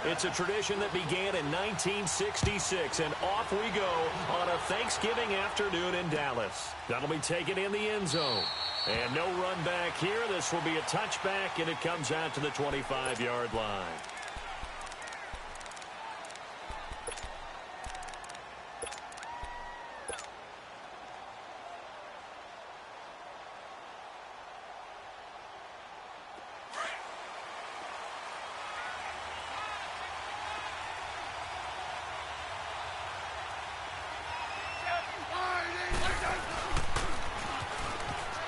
It's a tradition that began in 1966, and off we go on a Thanksgiving afternoon in Dallas. That'll be taken in the end zone. And no run back here. This will be a touchback, and it comes out to the 25-yard line.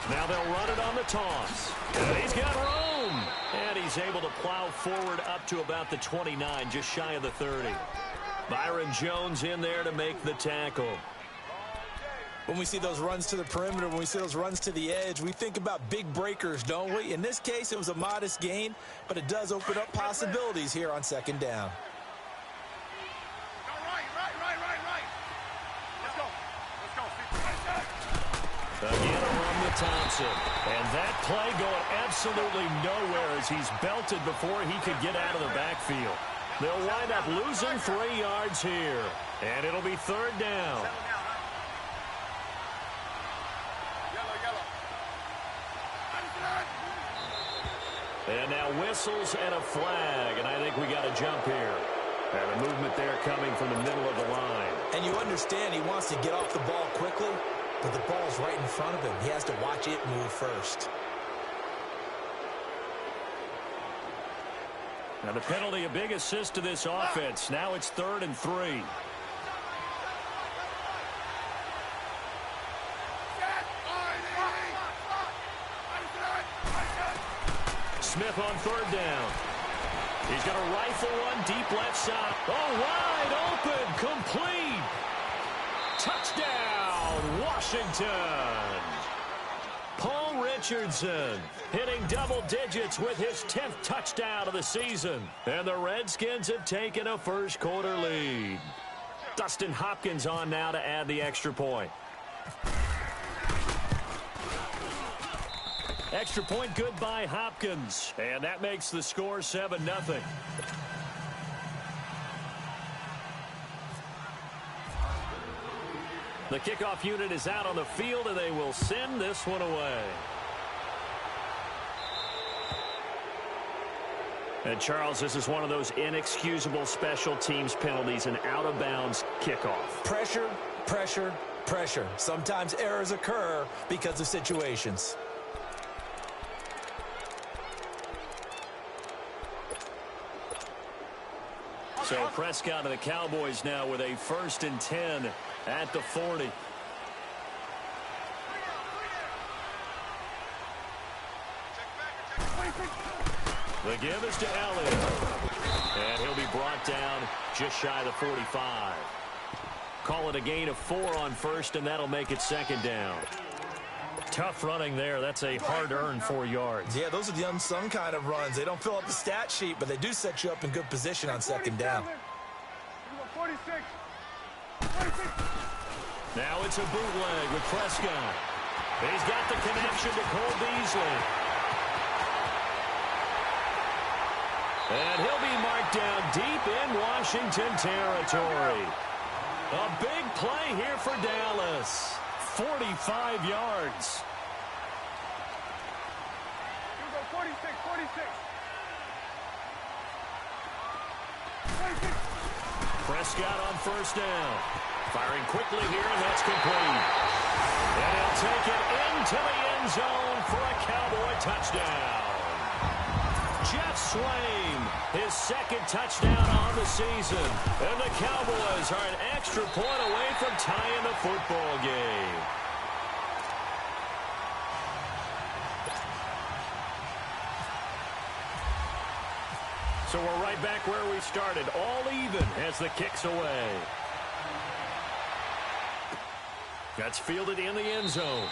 Now they'll run it on the toss. And he's got room. And he's able to plow forward up to about the 29, just shy of the 30. Byron Jones in there to make the tackle. When we see those runs to the perimeter, when we see those runs to the edge, we think about big breakers, don't we? In this case, it was a modest gain, but it does open up possibilities here on second down. Again, a run with Thompson. And that play going absolutely nowhere as he's belted before he could get out of the backfield. They'll wind up losing 3 yards here. And it'll be third down. And now whistles and a flag. And I think we got a jump here. And a movement there coming from the middle of the line. And you understand he wants to get off the ball quickly, but the ball's right in front of him. He has to watch it move first. Now the penalty, a big assist to this offense. Now it's 3rd and 3. Smith on 3rd down. He's going to rifle one deep left side. Oh, wide open, complete. Touchdown, Washington. Paul Richardson hitting double digits with his 10th touchdown of the season. And the Redskins have taken a first quarter lead. Dustin Hopkins on now to add the extra point. Extra point good by Hopkins. And that makes the score 7-0. The kickoff unit is out on the field, and they will send this one away. And, Charles, this is one of those inexcusable special teams penalties, an out-of-bounds kickoff. Pressure, pressure, pressure. Sometimes errors occur because of situations. So Prescott and the Cowboys now with a 1st and 10 at the 40. The give is to Elliott. And he'll be brought down just shy of the 45. Call it a gain of 4 on 1st, and that'll make it 2nd down. Tough running there. That's a hard-earned 4 yards. Yeah, those are the unsung kind of runs. They don't fill up the stat sheet, but they do set you up in good position on 2nd down. 46. Now it's a bootleg with Prescott. He's got the connection to Cole Beasley. And he'll be marked down deep in Washington territory. A big play here for Dallas. 45 yards. 46. Prescott on 1st down. Firing quickly here, and that's complete. And he'll take it into the end zone for a Cowboy touchdown. Jeff Swain, his 2nd touchdown on the season. And the Cowboys are an extra point away from tying the football game. So we're right back where we started, all even as the kick's away. That's fielded in the end zone.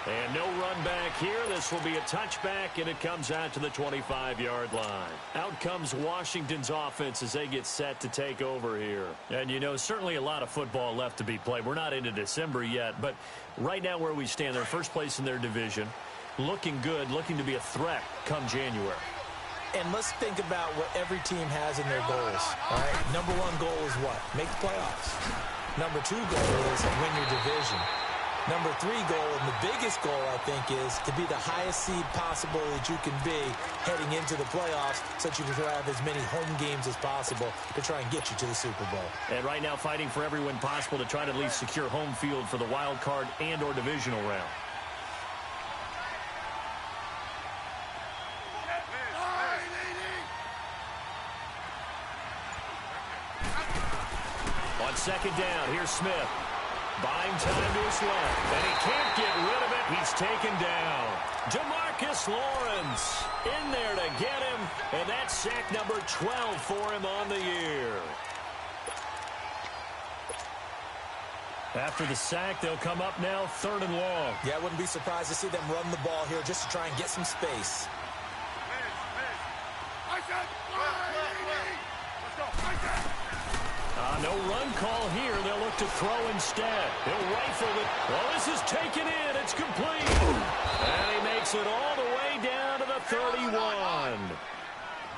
And no run back here. This will be a touchback, and it comes out to the 25-yard line. Out comes Washington's offense as they get set to take over here. And, you know, certainly a lot of football left to be played. We're not into December yet, but right now where we stand, they're 1st place in their division. Looking good, looking to be a threat come January. And let's think about what every team has in their goals, all right? Number one goal is what? Make the playoffs. Number two goal is win your division. Number three goal, and the biggest goal, I think, is to be the highest seed possible that you can be heading into the playoffs so that you can have as many home games as possible to try and get you to the Super Bowl. And right now fighting for every win possible to try to at least secure home field for the wild card and or divisional round. On second down, here's Smith. Buying time to his left, and he can't get rid of it. He's taken down. DeMarcus Lawrence in there to get him, and that's sack number 12 for him on the year. After the sack, they'll come up now 3rd and long. Yeah, I wouldn't be surprised to see them run the ball here just to try and get some space. No run call here. They'll look to throw instead. He'll rifle it. Well, this is taken in. It's complete. And he makes it all the way down to the 31.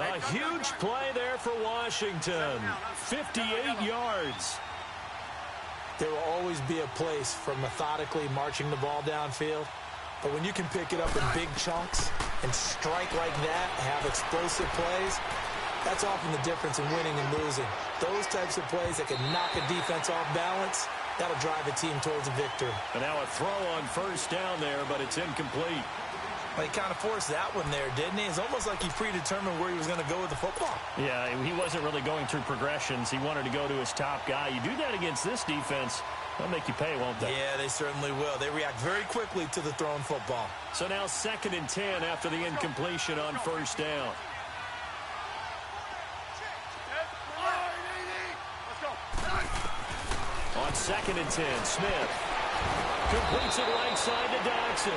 A huge play there for Washington. 58 yards. There will always be a place for methodically marching the ball downfield. But when you can pick it up in big chunks and strike like that, have explosive plays, that's often the difference in winning and losing. Those types of plays that can knock a defense off balance, that'll drive a team towards a victory. And now a throw on 1st down there, but it's incomplete. Well, he kind of forced that one there, didn't he? It's almost like he predetermined where he was going to go with the football. Yeah, he wasn't really going through progressions. He wanted to go to his top guy. You do that against this defense, they'll make you pay, won't they? Yeah, they certainly will. They react very quickly to the thrown football. So now 2nd and 10 after the incompletion on 1st down. On 2nd and 10, Smith completes it right side to Dodson.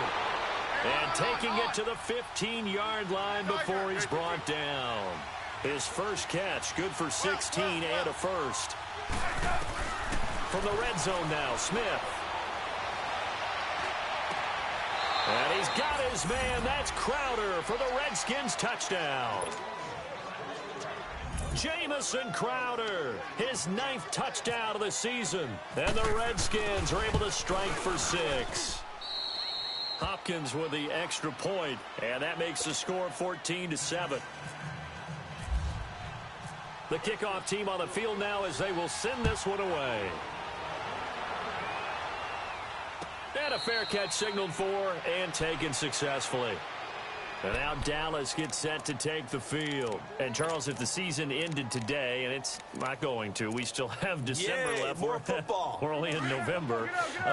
And taking it to the 15-yard line before he's brought down. His first catch, good for 16 and a first. From the red zone now, Smith. And he's got his man. That's Crowder for the Redskins touchdown. Jamison Crowder, his 9th touchdown of the season. And the Redskins are able to strike for 6. Hopkins with the extra point, and that makes the score 14-7. The kickoff team on the field now as they will send this one away. And a fair catch signaled for and taken successfully. And now Dallas gets set to take the field. And, Charles, if the season ended today, and it's not going to, we still have December left. More football. We're only in November.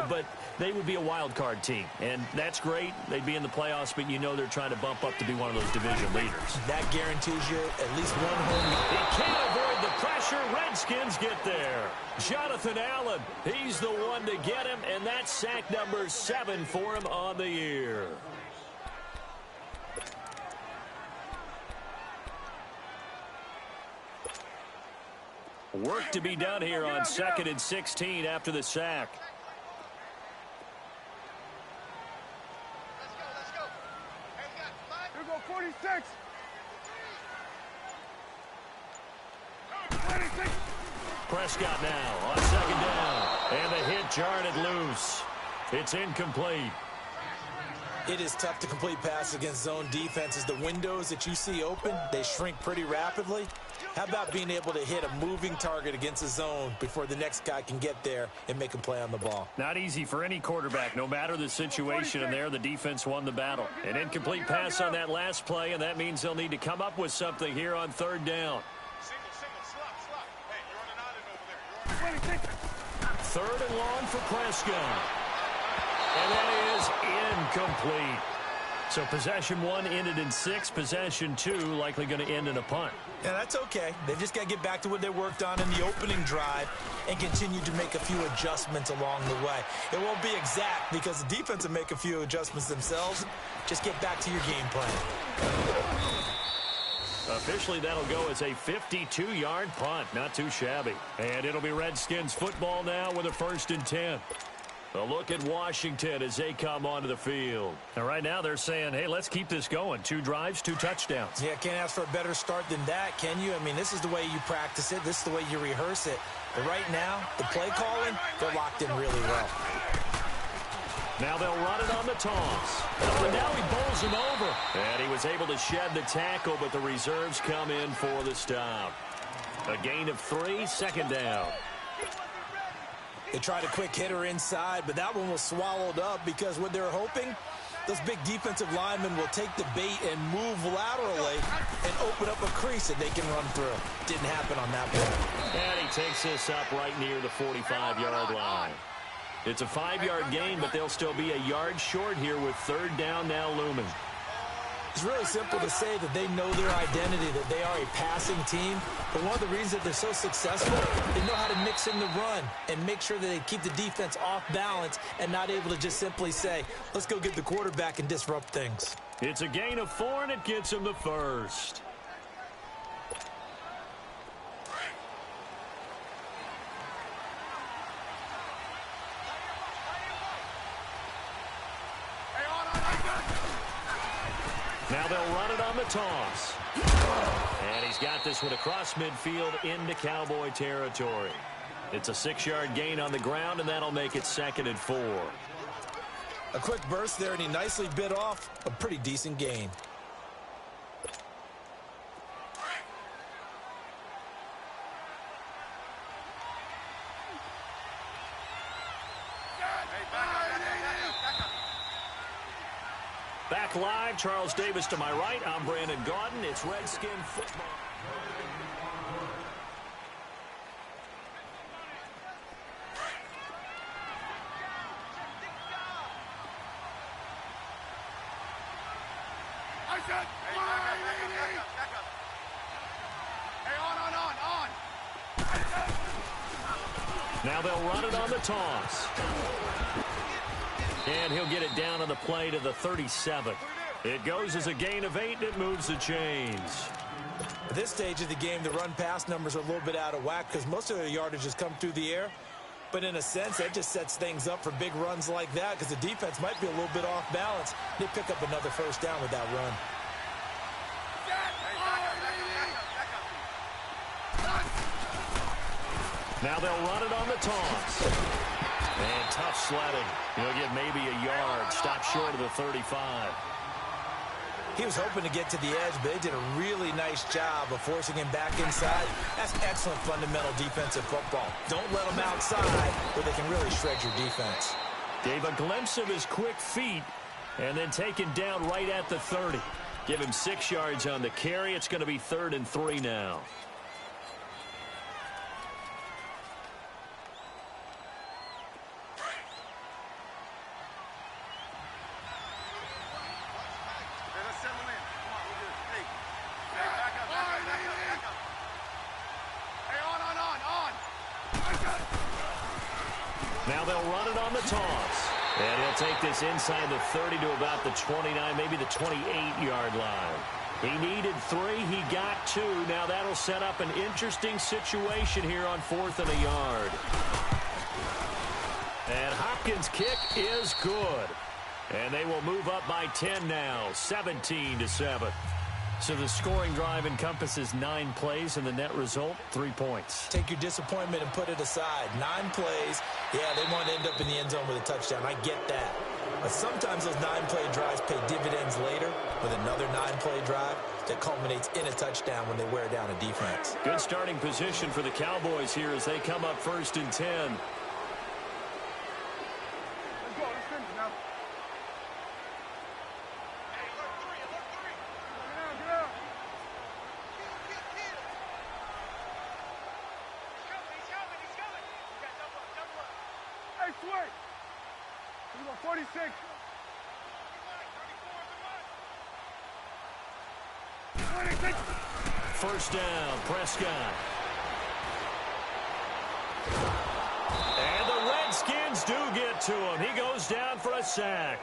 But they would be a wild card team. And that's great. They'd be in the playoffs, but you know they're trying to bump up to be one of those division leaders. That guarantees you at least one home game. He can't avoid the pressure. Redskins get there. Jonathan Allen, he's the one to get him, and that's sack number 7 for him on the year. Work to be done here on 2nd and 16 after the sack. Let's go. Here we go, 46. 26. Prescott now on 2nd down. And the hit jarred loose. It's incomplete. It is tough to complete passes against zone defenses. The windows that you see open, they shrink pretty rapidly. How about being able to hit a moving target against a zone before the next guy can get there and make a play on the ball? Not easy for any quarterback, no matter the situation, and there the defense won the battle. An incomplete pass on that last play, and that means they'll need to come up with something here on 3rd down. Slot. Hey, you're on an island over there. 26. 3rd and long for Prescott. And that is incomplete. So possession 1 ended in 6. Possession 2 likely going to end in a punt. Yeah, that's okay. They've just got to get back to what they worked on in the opening drive and continue to make a few adjustments along the way. It won't be exact because the defense will make a few adjustments themselves. Just get back to your game plan. Officially, that'll go as a 52-yard punt. Not too shabby. And it'll be Redskins football now with a 1st and 10. A look at Washington as they come onto the field. And right now they're saying, hey, let's keep this going. 2 drives, 2 touchdowns. Yeah, can't ask for a better start than that, can you? I mean, this is the way you practice it. This is the way you rehearse it. But right now, the play calling, they're locked in really well. Now they'll run it on the toss. And now he bowls him over. And he was able to shed the tackle, but the reserves come in for the stop. A gain of 3, second down. They tried a quick hitter inside, but that one was swallowed up because what they're hoping, those big defensive linemen will take the bait and move laterally and open up a crease that they can run through. Didn't happen on that play. And he takes this up right near the 45-yard line. It's a 5-yard gain, but they'll still be a yard short here with third down now looming. It's really simple to say that they know their identity, that they are a passing team. But one of the reasons that they're so successful, they know how to mix in the run and make sure that they keep the defense off balance and not able to just simply say, let's go get the quarterback and disrupt things. It's a gain of 4, and it gets them the first. Now they'll run it on the toss. And he's got this one across midfield into Cowboy territory. It's a 6-yard gain on the ground, and that'll make it 2nd and 4. A quick burst there, and he nicely bit off a pretty decent gain. Back live, Charles Davis to my right. I'm Brandon Gaudin. It's Redskin football. Now they'll run it on the toss. And he'll get it down on the play to the 37. It goes as a gain of 8, and it moves the chains. At this stage of the game, the run-pass numbers are a little bit out of whack because most of their yardage has come through the air. But in a sense, that just sets things up for big runs like that because the defense might be a little bit off balance. They pick up another first down with that run. Now they'll run it on the toss. And tough sledding. He'll get maybe a yard. Stop short of the 35. He was hoping to get to the edge, but they did a really nice job of forcing him back inside. That's excellent fundamental defensive football. Don't let them outside where they can really shred your defense. Gave a glimpse of his quick feet and then taken down right at the 30. Give him 6 yards on the carry. It's going to be 3rd and 3 now. Now they'll run it on the toss. And he'll take this inside the 30 to about the 29, maybe the 28-yard line. He needed 3. He got 2. Now that'll set up an interesting situation here on 4th and a yard. And Hopkins' kick is good. And they will move up by 10 now, 17-7. So the scoring drive encompasses 9 plays, and the net result, 3 points. Take your disappointment and put it aside. 9 plays. Yeah, they want to end up in the end zone with a touchdown. I get that. But sometimes those 9-play drives pay dividends later with another 9-play drive that culminates in a touchdown when they wear down a defense. Good starting position for the Cowboys here as they come up 1st and 10. Switch. 46. 26. First down, Prescott. And the Redskins do get to him. He goes down for a sack.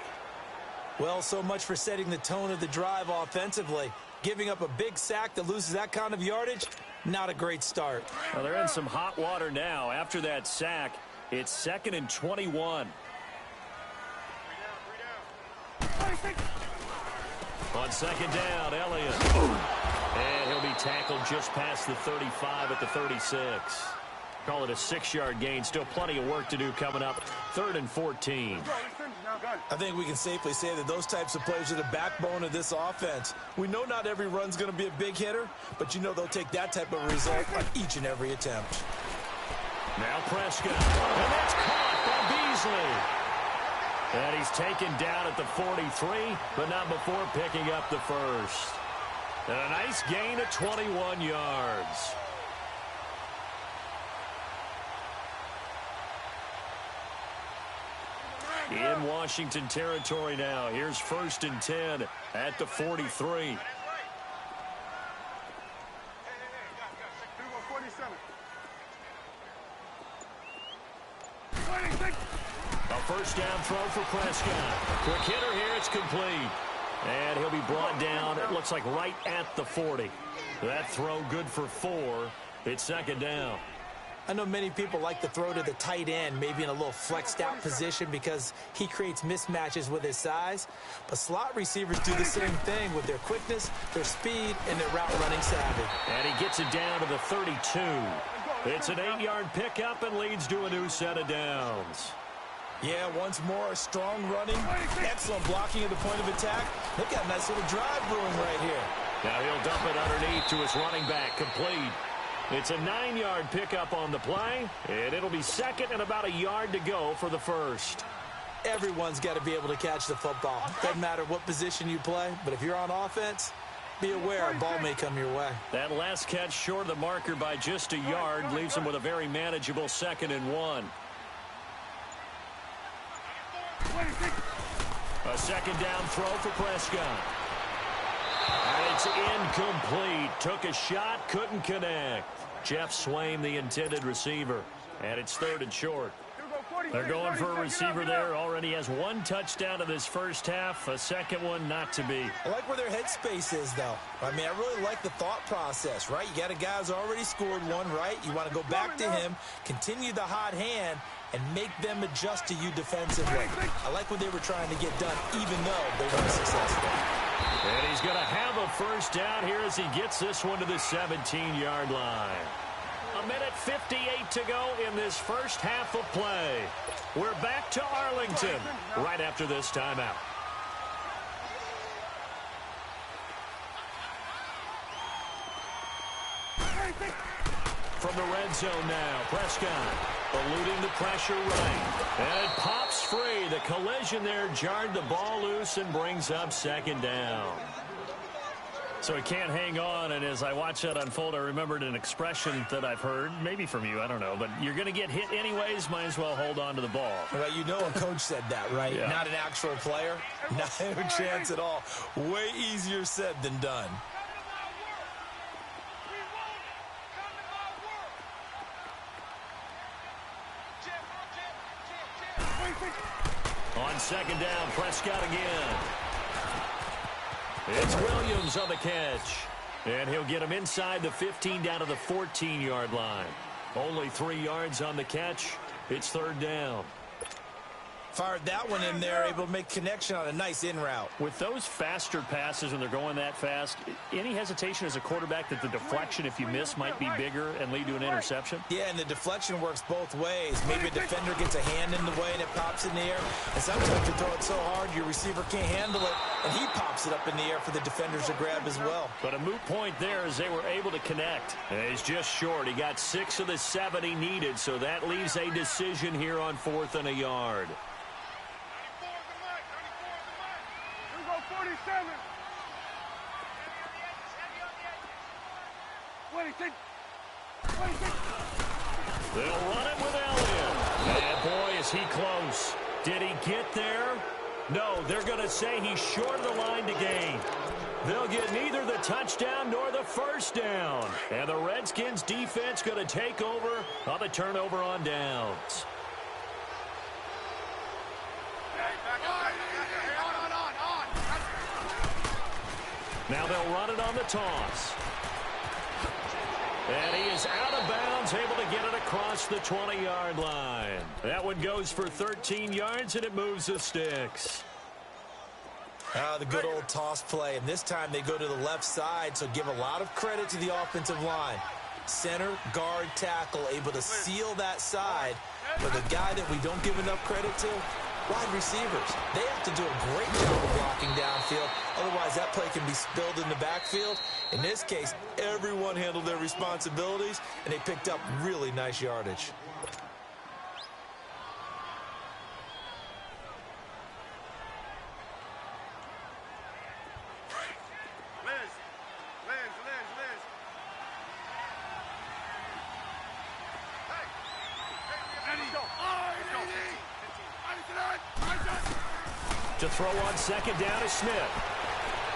Well, so much for setting the tone of the drive offensively. Giving up a big sack that loses that kind of yardage, not a great start. Well, they're in some hot water now. After that sack, it's 2nd and 21. On second down, Elliott. And he'll be tackled just past the 35 at the 36. Call it a 6-yard gain. Still plenty of work to do coming up. 3rd and 14. I think we can safely say that those types of plays are the backbone of this offense. We know not every run's going to be a big hitter, but you know they'll take that type of result on each and every attempt. Now Prescott. And that's caught by Beasley. And he's taken down at the 43, but not before picking up the first. And a nice gain of 21 yards. In Washington territory now. Here's 1st and 10 at the 43. A first down throw for Prescott. Quick hitter here. It's complete. And he'll be brought down, it looks like right at the 40. That throw good for 4. It's 2nd down. I know many people like to throw to the tight end, maybe in a little flexed out position because he creates mismatches with his size. But slot receivers do the same thing with their quickness, their speed, and their route running savvy. And he gets it down to the 32. It's an 8-yard pickup and leads to a new set of downs. Yeah, once more, strong running, excellent blocking at the point of attack. They've got a nice little drive brewing right here. Now he'll dump it underneath to his running back, complete. It's a 9-yard pickup on the play, and it'll be 2nd and about a yard to go for the first. Everyone's got to be able to catch the football. Doesn't matter what position you play, but if you're on offense, be aware a ball may come your way. That last catch short of the marker by just a yard leaves him with a very manageable 2nd and 1. A 2nd down throw for Prescott. And it's incomplete. Took a shot, couldn't connect. Jeff Swaim, the intended receiver. And it's 3rd and short. They're going for a receiver there. Already has 1 touchdown in this first half. A second one not to be. I like where their headspace is, though. I mean, I really like the thought process, right? You got a guy who's already scored 1, right? You want to go back to him, continue the hot hand, and make them adjust to you defensively. I like what they were trying to get done, even though they weren't successful. And he's going to have a first down here as he gets this one to the 17-yard line. 1:58 to go in this first half of play. We're back to Arlington right after this timeout. From the red zone now, Prescott eluding the pressure right. And it pops free. The collision there jarred the ball loose and brings up 2nd down. So he can't hang on, and as I watch that unfold, I remembered an expression that I've heard, maybe from you, I don't know, but you're going to get hit anyways, might as well hold on to the ball. Well, you know a coach said that, right? Yeah. Not an actual player. Not a chance at all. Way easier said than done. On 2nd down, Prescott again. It's Williams on the catch. And he'll get him inside the 15 down to the 14-yard line. Only 3 yards on the catch. It's 3rd down. Fired that one in there, able to make connection on a nice in route. With those faster passes when they're going that fast, any hesitation as a quarterback that the deflection, if you miss, might be bigger and lead to an interception? Yeah, and the deflection works both ways. Maybe a defender gets a hand in the way and it pops in the air. And sometimes you throw it so hard your receiver can't handle it, and he pops it up in the air for the defenders to grab as well. But a moot point there as they were able to connect. And he's just short. He got 6 of the 7 he needed, so that leaves a decision here on 4th and a yard. 26. They'll run it with Elliott. And boy, is he close. Did he get there? No, they're going to say he's short of the line to gain. They'll get neither the touchdown nor the first down. And the Redskins defense going to take over on the turnover on downs. Now they'll run it on the toss. And he is out of bounds, able to get it across the 20-yard line. That one goes for 13 yards, and it moves the sticks. The good old toss play, and this time they go to the left side, so give a lot of credit to the offensive line. Center, guard, tackle, able to seal that side. But the guy that we don't give enough credit to, wide receivers. They have to do a great job of blocking downfield. Otherwise, that play can be spilled in the backfield. In this case, everyone handled their responsibilities, and they picked up really nice yardage. To throw on second down is Smith.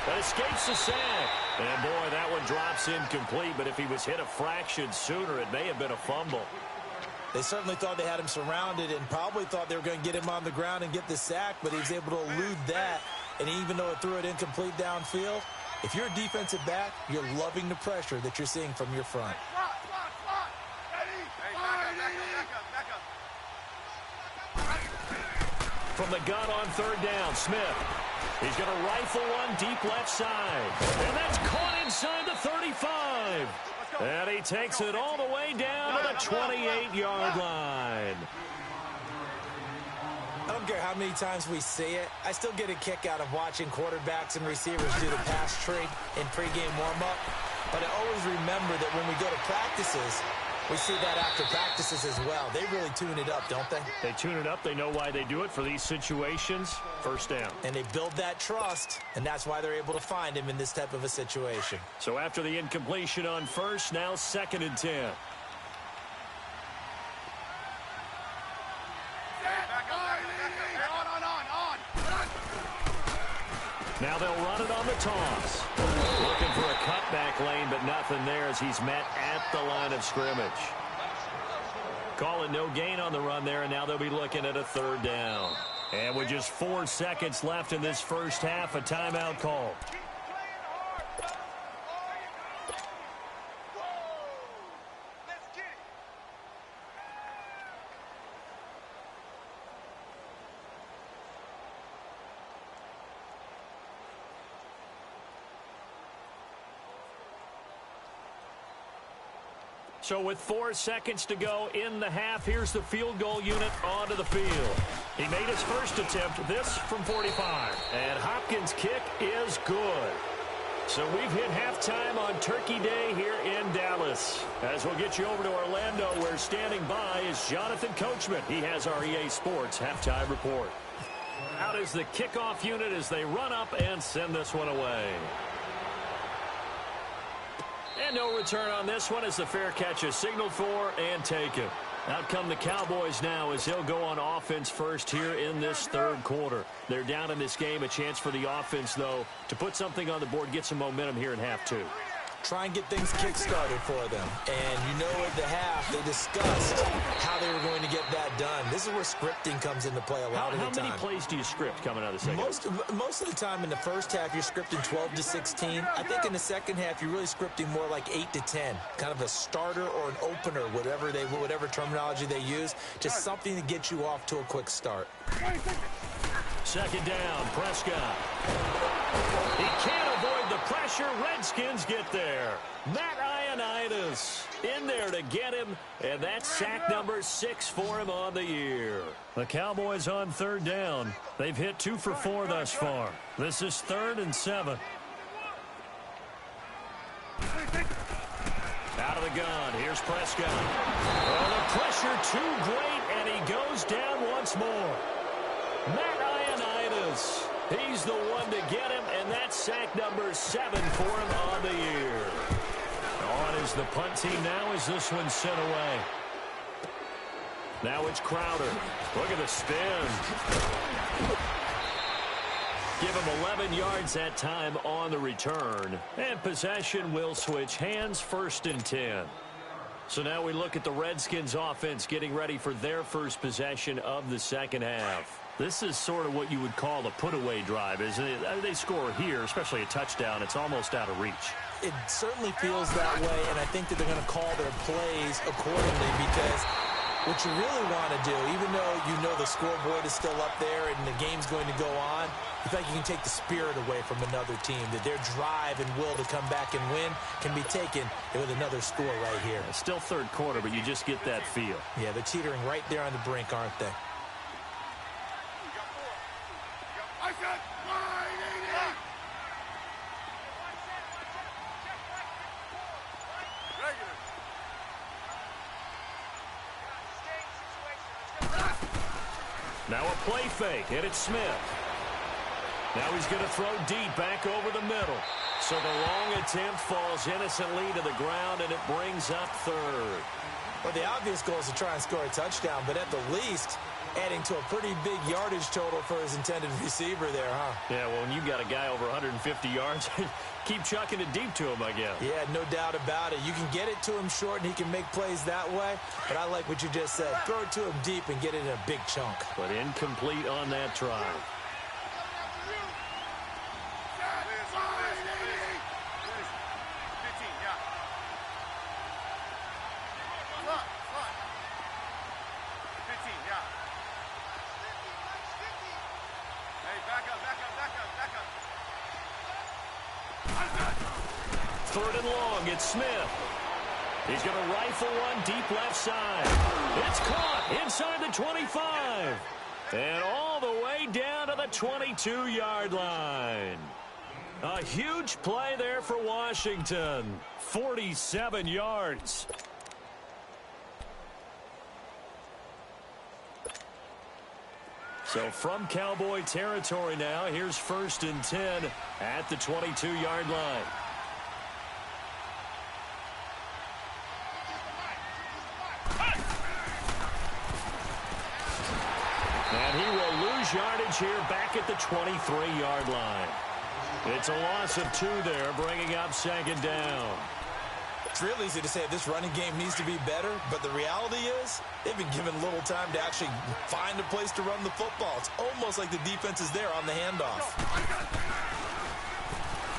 That escapes the sack. And, boy, that one drops incomplete, but if he was hit a fraction sooner, it may have been a fumble. They certainly thought they had him surrounded and probably thought they were going to get him on the ground and get the sack, but he was able to elude that. And even though it threw it incomplete downfield, if you're a defensive back, you're loving the pressure that you're seeing from your front. From the gun on third down, Smith. He's going to rifle one deep left side. And that's caught inside the 35. And he takes it all the way down to the 28-yard line. I don't care how many times we see it. I still get a kick out of watching quarterbacks and receivers do the pass tree in pregame warm-up. But I always remember that when we go to practices, we see that after practices as well. They really tune it up, don't they? They tune it up. They know why they do it for these situations. First down. And they build that trust, and that's why they're able to find him in this type of a situation. So after the incompletion on first, now 2nd and 10. Now they'll run it on the toss. Looking for a cutback lane, but nothing there as he's met at the line of scrimmage. Calling no gain on the run there, and now they'll be looking at a 3rd down. And with just 4 seconds left in this first half, a timeout call. So with 4 seconds to go in the half, here's the field goal unit onto the field. He made his first attempt, this from 45. And Hopkins' kick is good. So we've hit halftime on Turkey Day here in Dallas. As we'll get you over to Orlando, where standing by is Jonathan Coachman. He has our EA Sports halftime report. Out is the kickoff unit as they run up and send this one away. And no return on this one as the fair catch is signaled for and taken. Out come the Cowboys now as they'll go on offense first here in this 3rd quarter. They're down in this game. A chance for the offense, though, to put something on the board, get some momentum here in half 2. Try and get things kick-started for them. And you know at the half, they discussed how they were going to get that done. This is where scripting comes into play a lot of the time. How many plays do you script coming out of the second? Most of the time in the first half, you're scripting 12 to 16. I think in the second half, you're really scripting more like 8 to 10. Kind of a starter or an opener, whatever terminology they use. Just something to get you off to a quick start. 2nd down, Prescott. He can't avoid the pressure. Redskins get there. Matt Ioannidis in there to get him, and that's sack number 6 for him on the year. The Cowboys on 3rd down. They've hit 2 for 4 thus far. This is 3rd and 7. Out of the gun, here's Prescott. Oh, the pressure too great, and he goes down once more. Matt Ioannidis. He's the one to get him, and that's sack number 7 for him on the year. On is the punt team now as this one's sent away. Now it's Crowder. Look at the spin. Give him 11 yards that time on the return. And possession will switch hands, 1st and 10. So now we look at the Redskins offense getting ready for their first possession of the second half. This is sort of what you would call a put-away drive, isn't it? They score here, especially a touchdown. It's almost out of reach. It certainly feels that way, and I think that they're going to call their plays accordingly because what you really want to do, even though you know the scoreboard is still up there and the game's going to go on, you feel like you can take the spirit away from another team, that their drive and will to come back and win can be taken with another score right here. It's still third quarter, but you just get that feel. Yeah, they're teetering right there on the brink, aren't they? I got 188. Regular. Now a play fake, and it's Smith. Now he's going to throw deep back over the middle. So the long attempt falls innocently to the ground, and it brings up third. Well, the obvious goal is to try and score a touchdown, but at the least, adding to a pretty big yardage total for his intended receiver there, huh? Yeah, well, when you've got a guy over 150 yards, keep chucking it deep to him, I guess. Yeah, no doubt about it. You can get it to him short, and he can make plays that way, but I like what you just said. Throw it to him deep and get it in a big chunk. But incomplete on that try. Third and long, it's Smith. He's going to rifle one deep left side. It's caught inside the 25. And all the way down to the 22-yard line. A huge play there for Washington. 47 yards. So from Cowboy territory now, here's 1st and 10 at the 22-yard line. And he will lose yardage here back at the 23-yard line. It's a loss of 2 there, bringing up 2nd down. It's real easy to say this running game needs to be better, but the reality is they've been given little time to actually find a place to run the football. It's almost like the defense is there on the handoff.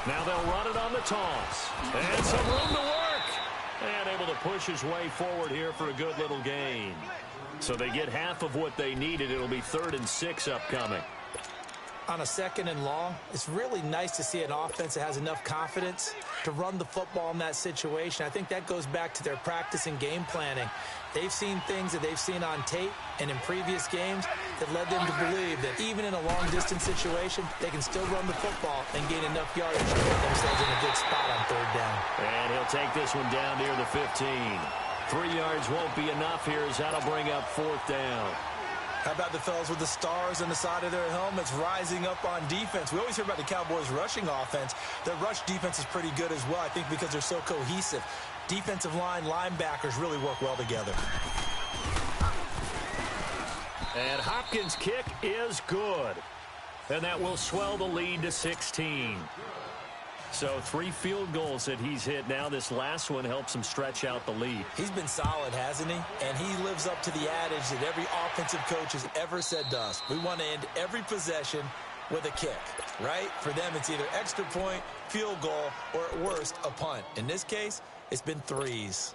Now they'll run it on the toss. And some room to work. And able to push his way forward here for a good little gain. So they get half of what they needed. It'll be 3rd and 6 upcoming. On a 2nd and long, it's really nice to see an offense that has enough confidence to run the football in that situation. I think that goes back to their practice and game planning. They've seen things that they've seen on tape and in previous games that led them to believe that even in a long-distance situation, they can still run the football and gain enough yardage to put themselves in a good spot on 3rd down. And he'll take this one down near the 15. 3 yards won't be enough here as that'll bring up 4th down. How about the fellas with the stars on the side of their helmets rising up on defense? We always hear about the Cowboys' rushing offense. Their rush defense is pretty good as well, I think, because they're so cohesive. Defensive line, linebackers really work well together. And Hopkins' kick is good. And that will swell the lead to 16. So 3 field goals that he's hit now. This last one helps him stretch out the lead. He's been solid, hasn't he? And he lives up to the adage that every offensive coach has ever said to us. We want to end every possession with a kick, right? For them, it's either extra point, field goal, or at worst, a punt. In this case, it's been 3s.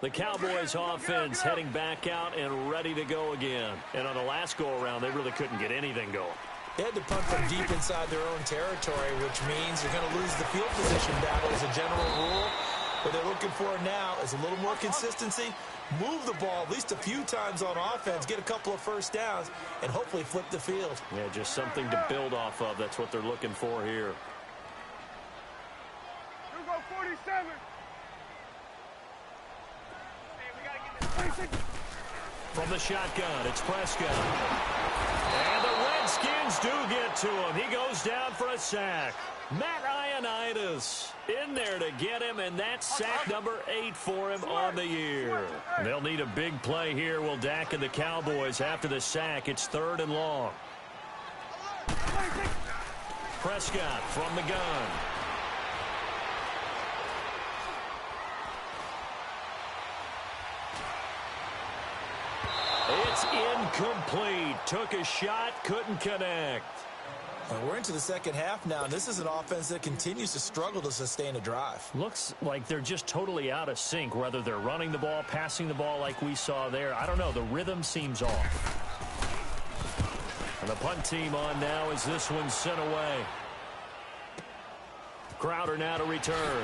The Cowboys offense heading back out and ready to go again. And on the last go-around, they really couldn't get anything going. They had to punt from deep inside their own territory, which means they're going to lose the field position battle as a general rule. What they're looking for now is a little more consistency, move the ball at least a few times on offense, get a couple of 1st downs, and hopefully flip the field. Yeah, just something to build off of. That's what they're looking for here. You go 47. From the shotgun, it's Prescott. And the Redskins do get to him. He goes down for a sack. Matt Ioannidis in there to get him, and that's sack number 8 for him on the year. They'll need a big play here, will Dak and the Cowboys after the sack. It's 3rd and long. Prescott from the gun. It's incomplete. Took a shot, couldn't connect. And we're into the second half now, and this is an offense that continues to struggle to sustain a drive. Looks like they're just totally out of sync, whether they're running the ball, passing the ball like we saw there. I don't know. The rhythm seems off. And the punt team on now as this one's sent away. Crowder now to return.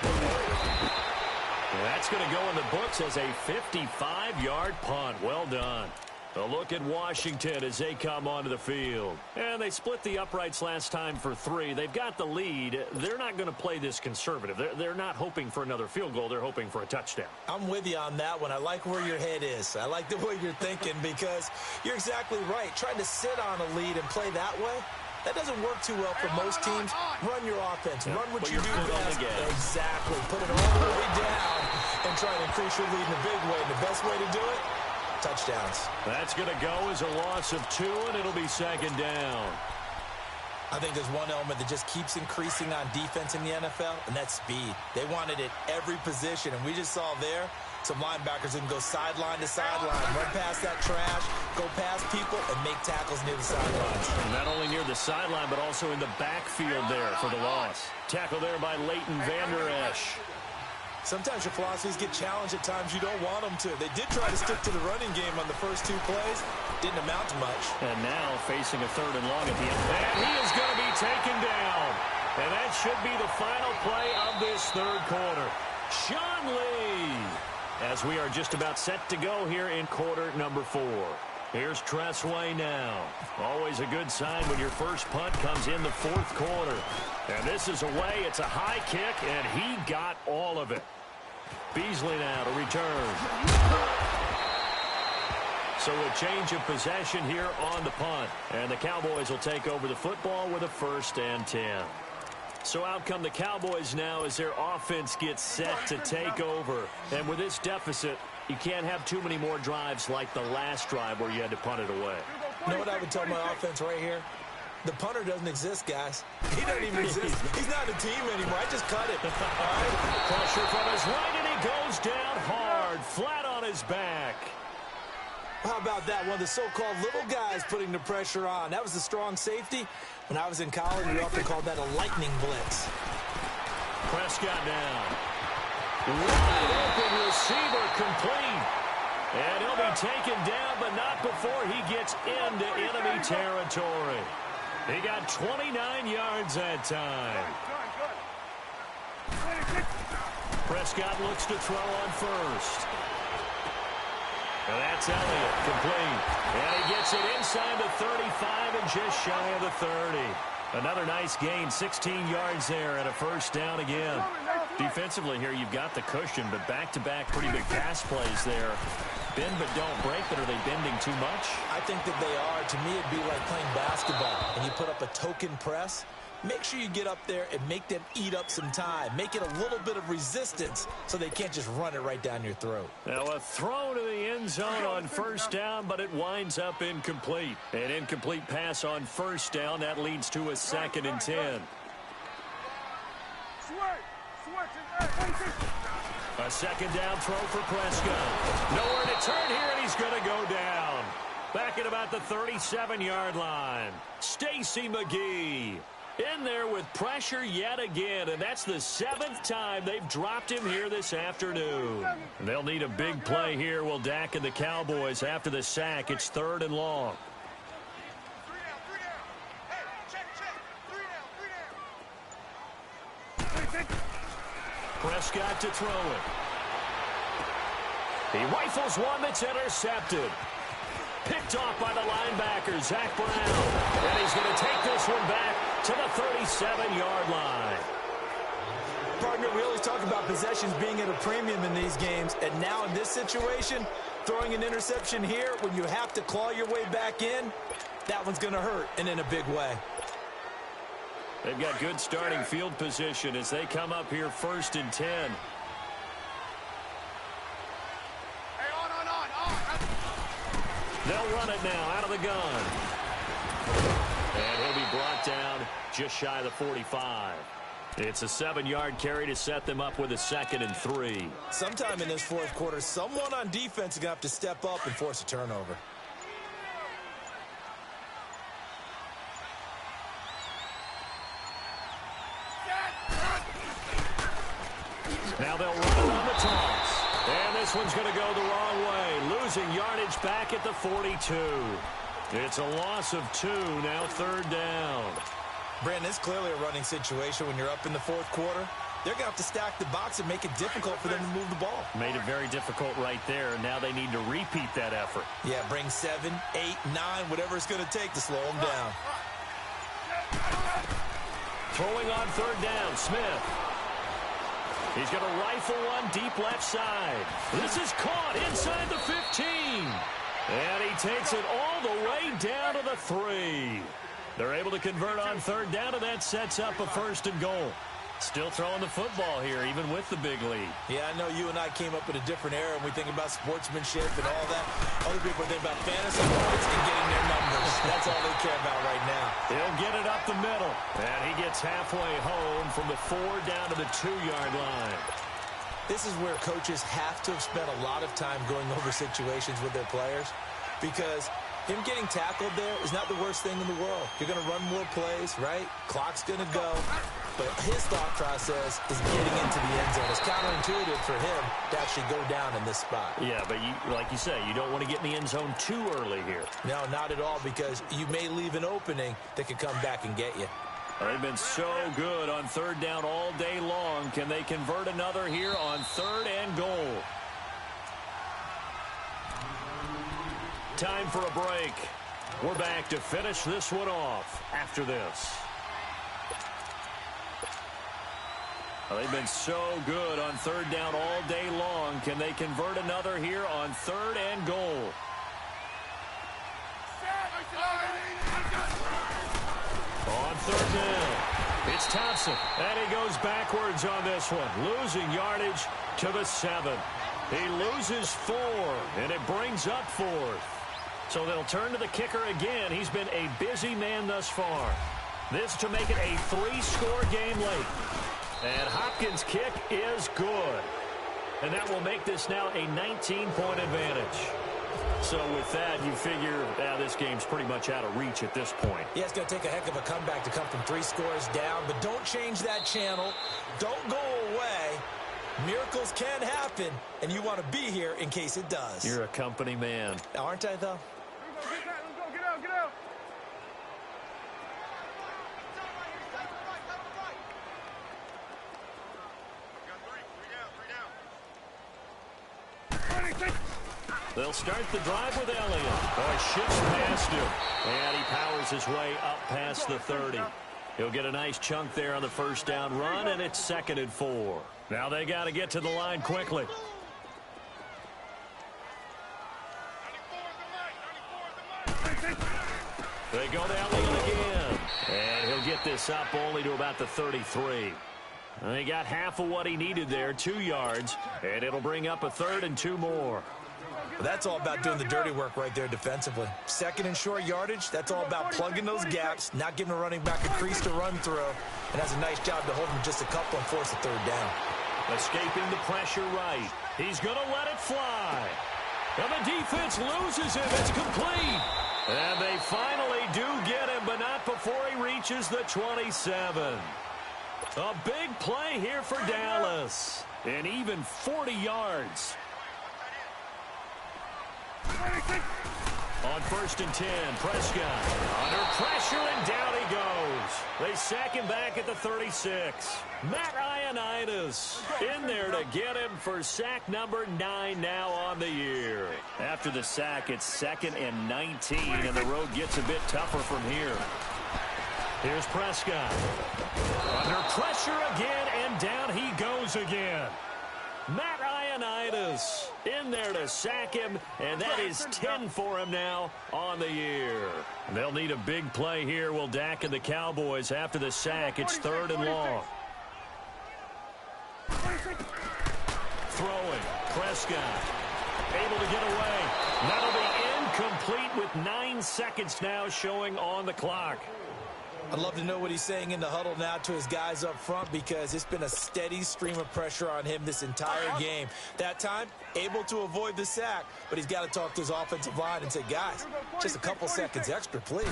And that's going to go in the books as a 55-yard punt. Well done. A look at Washington as they come onto the field. And they split the uprights last time for 3. They've got the lead. They're not going to play this conservative. They're not hoping for another field goal. They're hoping for a touchdown. I'm with you on that one. I like where your head is. I like the way you're thinking because you're exactly right. Trying to sit on a lead and play that way, that doesn't work too well for most teams. Run your offense. Run what you do best. Exactly. Put it all the way down and try to increase your lead in a big way. And the best way to do it, touchdowns. That's going to go as a loss of 2, and it'll be second down. I think there's one element that just keeps increasing on defense in the NFL, and that's speed. They want it at every position, and we just saw there some linebackers that can go sideline to sideline, run past that trash, go past people, and make tackles near the sidelines. Not only near the sideline, but also in the backfield there for the loss. Tackle there by Leighton Vander Esch. Sometimes your philosophies get challenged at times you don't want them to. They did try to stick to the running game on the first 2 plays. Didn't amount to much. And now facing a 3rd and long at the end. And he is going to be taken down. And that should be the final play of this 3rd quarter. Sean Lee. As we are just about set to go here in quarter number 4. Here's Tressway now. Always a good sign when your first punt comes in the 4th quarter. And this is away. It's a high kick, and he got all of it. Beasley now to return. So a change of possession here on the punt. And the Cowboys will take over the football with a 1st and 10. So out come the Cowboys now as their offense gets set to take over. And with this deficit, you can't have too many more drives like the last drive where you had to punt it away. You know what I would tell my offense right here? The punter doesn't exist, guys. He doesn't even exist. He's not a team anymore. I just cut it. All right? Pressure from his right, and he goes down hard, flat on his back. How about that? One of the so-called little guys putting the pressure on. That was the strong safety. When I was in college, we often called that a lightning blitz. Prescott down. Wide open receiver complete. And he'll be taken down, but not before he gets into enemy territory. He got 29 yards that time. Prescott looks to throw on first. And that's Elliott, complete. And he gets it inside the 35 and just shy of the 30. Another nice gain, 16 yards there and a 1st down again. Defensively here, you've got the cushion, but back-to-back pretty big pass plays there. Bend but don't break, but are they bending too much? I think that they are. To me, it'd be like playing basketball, and you put up a token press. Make sure you get up there and make them eat up some time. Make it a little bit of resistance so they can't just run it right down your throat. Now a throw to the end zone on 1st down, but it winds up incomplete. An incomplete pass on 1st down. That leads to a 2nd and 10. A 2nd down throw for Prescott. Nowhere to turn here, and he's going to go down. Back at about the 37-yard line. Stacy McGee in there with pressure yet again, and that's the 7th time they've dropped him here this afternoon. They'll need a big play here, will Dak and the Cowboys after the sack. It's 3rd and long. Prescott to throw it. He rifles one that's intercepted. Picked off by the linebacker, Zach Brown. And he's going to take this one back to the 37-yard line. Partner, we always talk about possessions being at a premium in these games. And now in this situation, throwing an interception here when you have to claw your way back in, that one's going to hurt, and in a big way. They've got good starting field position as they come up here 1st and 10. They'll run it now out of the gun. And he'll be brought down just shy of the 45. It's a 7-yard carry to set them up with a 2nd and 3. Sometime in this 4th quarter, someone on defense is going to have to step up and force a turnover. this one's going to go the wrong way. Losing yardage back at the 42. It's a loss of 2, now 3rd down. Brandon, it's clearly a running situation when you're up in the 4th quarter. They're going to have to stack the box and make it difficult for them to move the ball. Made it very difficult right there, and now they need to repeat that effort. Yeah, bring 7, 8, 9, whatever it's going to take to slow them down. Throwing on 3rd down, Smith. He's going to rifle one deep left side. This is caught inside the 15. And he takes it all the way down to the 3. They're able to convert on 3rd down, and that sets up a 1st and goal. Still throwing the football here, even with the big lead. Yeah, I know you and I came up in a different era, and we think about sportsmanship and all that. Other people think about fantasy points and getting their numbers. That's all they care about right now. He'll get it up the middle, and he gets halfway home from the 4 down to the 2-yard line. This is where coaches have to have spent a lot of time going over situations with their players, because him getting tackled there is not the worst thing in the world. You're going to run more plays, right? Clock's going to go. But his thought process is getting into the end zone. It's counterintuitive for him to actually go down in this spot. Yeah, but like you say, you don't want to get in the end zone too early here. No, not at all, because you may leave an opening that could come back and get you. They've been so good on 3rd down all day long. Can they convert another here on 3rd and goal? Time for a break. We're back to finish this one off after this. They've been so good on 3rd down all day long. Can they convert another here on 3rd and goal? On 3rd down, it's Thompson, and he goes backwards on this one, losing yardage to the 7. He loses 4, and it brings up 4th. So they'll turn to the kicker again. He's been a busy man thus far. This to make it a 3-score game late. And Hopkins' kick is good. And that will make this now a 19-point advantage. So with that, you figure this game's pretty much out of reach at this point. Yeah, it's going to take a heck of a comeback to come from 3 scores down. But don't change that channel. Don't go away. Miracles can happen, and you want to be here in case it does. You're a company man. Aren't I, though? Let's go, get out, get out. They'll start the drive with Elliott. Boy, shifts past him. And he powers his way up past the 30. He'll get a nice chunk there on the 1st down run, and it's 2nd and 4. Now they got to get to the line quickly. They go to Elliott again. And he'll get this up only to about the 33. And he got half of what he needed there, 2 yards. And it'll bring up a 3rd and 2 more. Well, that's all about doing the dirty work right there defensively. 2nd and short yardage, that's all about plugging those gaps, not giving a running back a crease to run through, and has a nice job to hold him just a couple and force a 3rd down. Escaping the pressure right. He's going to let it fly. And the defense loses him. It's complete. And they finally do get him, but not before he reaches the 27. A big play here for Dallas. And even 40 yards. On 1st and 10, Prescott under pressure, and down he goes. They sack him back at the 36. Matt Ioannidis in there to get him for sack number 9 now on the year. After the sack, it's 2nd and 19, and the road gets a bit tougher from here. Here's Prescott. Under pressure again, and down he goes again. Matt Ioannidis in there to sack him, and that is 10 for him now on the year. They'll need a big play here, will Dak and the Cowboys. After the sack, it's 3rd and long. Throwing, Prescott able to get away. That'll be incomplete with 9 seconds now showing on the clock. I'd love to know what he's saying in the huddle now to his guys up front, because it's been a steady stream of pressure on him this entire game. That time, able to avoid the sack, but he's got to talk to his offensive line and say, guys, just a couple seconds extra, please.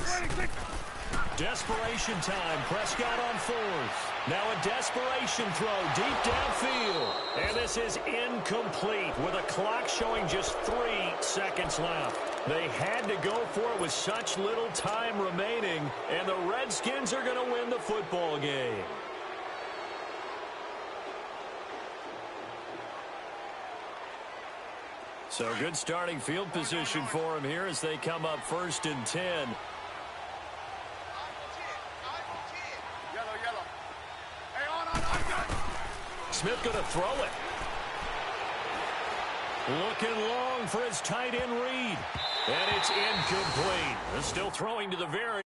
Desperation time. Prescott on fourth. Now a desperation throw deep downfield. And this is incomplete with a clock showing just 3 seconds left. They had to go for it with such little time remaining, and the Redskins are going to win the football game. So good starting field position for him here as they come up 1st and 10. Smith going to throw it. Looking long for his tight end read. And it's incomplete. Still throwing to the very